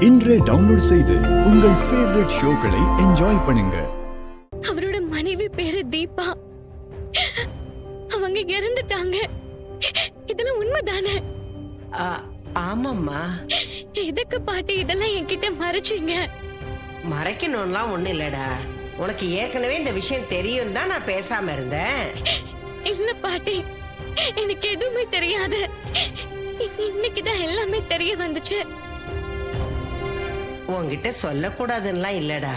இன்றே டவுன்லோட் செய்து உங்கள் ஃபேவரட் ஷோக்களை என்ஜாய் பண்ணுங்க. அவரோட மனைவி பேரு தீபா. அவங்க இறந்துட்டாங்க. இதெல்லாம் உண்மைதானே? ஆமாம்மா. எதுக்கு பாட்டி இதெல்லாம் என்கிட்ட மறைச்சீங்க? மறைக்கணும்லாம் ஒண்ணு இல்லடா. உனக்கு ஏற்கனவே இந்த விஷயம் தெரியும் தான் நான் பேசாம இருந்தேன். இல்ல பாட்டி, எனக்கு எதுவுமே தெரியாது. இன்னைக்குதான் எல்லாமே தெரிய வந்துச்சு. உன்கிட்ட சொல்லக்கூடாதுன்னா இல்லடா.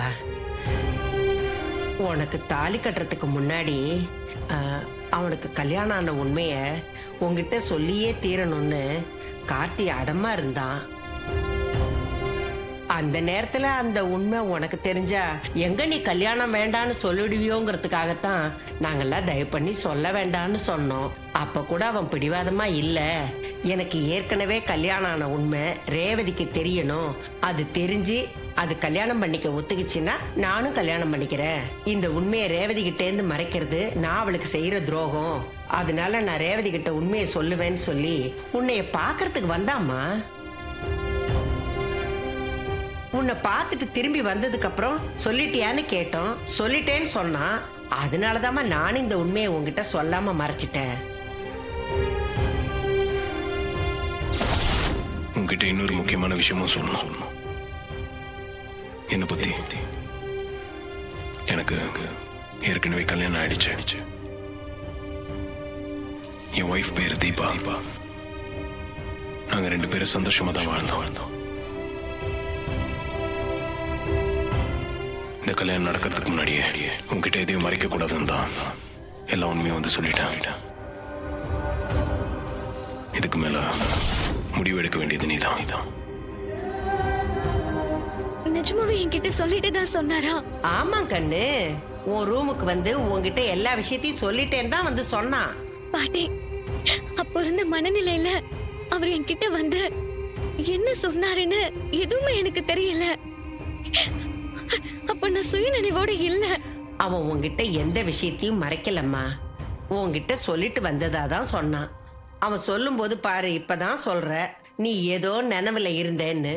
உனக்கு தாலி கட்டுறதுக்கு முன்னாடி அவனுக்கு கல்யாணம் ஆன உண்மைய உன்கிட்ட சொல்லியே தீரணும்னு கார்த்தி அடமா இருந்தான். அந்த நேரத்துல அந்த உண்மை உனக்கு தெரிஞ்சா எங்க நீ கல்யாணம் வேண்டான்னு சொல்லிடுவியோங்கிறதுக்காகத்தான் நாங்கெல்லாம் தயவு பண்ணி சொல்ல வேண்டான்னு சொன்னோம். அப்ப கூட அவன் பிடிவாதமா இல்ல, எனக்கு ஏற்கனவே கல்யாணம் ஆன உண்மை ரேவதிக்கு தெரியணும், அது தெரிஞ்சு அது கல்யாணம் பண்ணிக்க ஒத்துக்குச்சுன்னா நானும் கல்யாணம் பண்ணிக்கிறேன். இந்த உண்மையை ரேவதி கிட்ட இருந்து மறைக்கிறது நான் அவளுக்கு செய்யற துரோகம், அதனால நான் ரேவதி கிட்ட உண்மையை சொல்லுவேன்னு சொல்லி உன்னைய பாக்குறதுக்கு வந்தாமா. உன்னை பார்த்துட்டு திரும்பி வந்ததுக்கு அப்புறம் சொல்லிட்டியான்னு கேட்டோம். சொல்லிட்டேன்னு சொன்னா, அதனாலதாம்மா நானும் இந்த உண்மையை உங்ககிட்ட சொல்லாம மறைச்சிட்டேன். உங்ககிட்ட இன்னொரு முக்கியமான விஷயமும் சொல்லணும். என்ன பத்தி எனக்கு ஏற்கனவே கல்யாணம் ஆயிடுச்சு. என் ஒய்ஃப் பேரு தீபா. நாங்க 2 பேரும் சந்தோஷமா தான் வாழ்ந்தோம். இந்த கல்யாணம் நடக்கிறதுக்கு முன்னாடியே உங்ககிட்ட எதையும் மறைக்க கூடாதுன்னு தான் எல்லா உண்மையும் வந்து சொல்லிட்டேன். இதுக்கு மேல முடிவு எடுக்க வேண்டியது நீதான். நிஜமாவே என்கிட்ட சொல்லிட்டு தான் சொன்னாரா? ஆமா கண்ணு, உன் ரூமுக்கு வந்து உன்கிட்ட எல்லா விஷயத்தையும் சொல்லிட்டேன்னு தான் வந்து சொன்னான். பாட்டி, அப்ப இருந்த மனநிலையில அவர் என்கிட்ட வந்து என்ன சொன்னாருன்னு எதுவுமே எனக்கு தெரியல. அப்ப நான் சுயநினைவோட இல்ல. அவன் உன்கிட்ட எந்த விஷயத்தையும் மறைக்கலம்மா, உன்கிட்ட சொல்லிட்டு வந்ததாதான் சொன்னான். அவன் சொல்லும் போது பாரு, இப்பதான் சொல்ற நீ ஏதோ நினைவுல இருந்தேன்னு.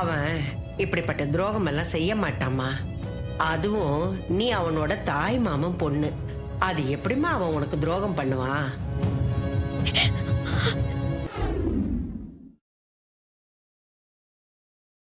அவன் இப்படிப்பட்ட துரோகம் எல்லாம் செய்ய மாட்டாமா. அதுவும் நீ அவனோட தாய் மாமன் பொண்ணு, அது எப்படிமா அவன் உனக்கு துரோகம் பண்ணுவான்?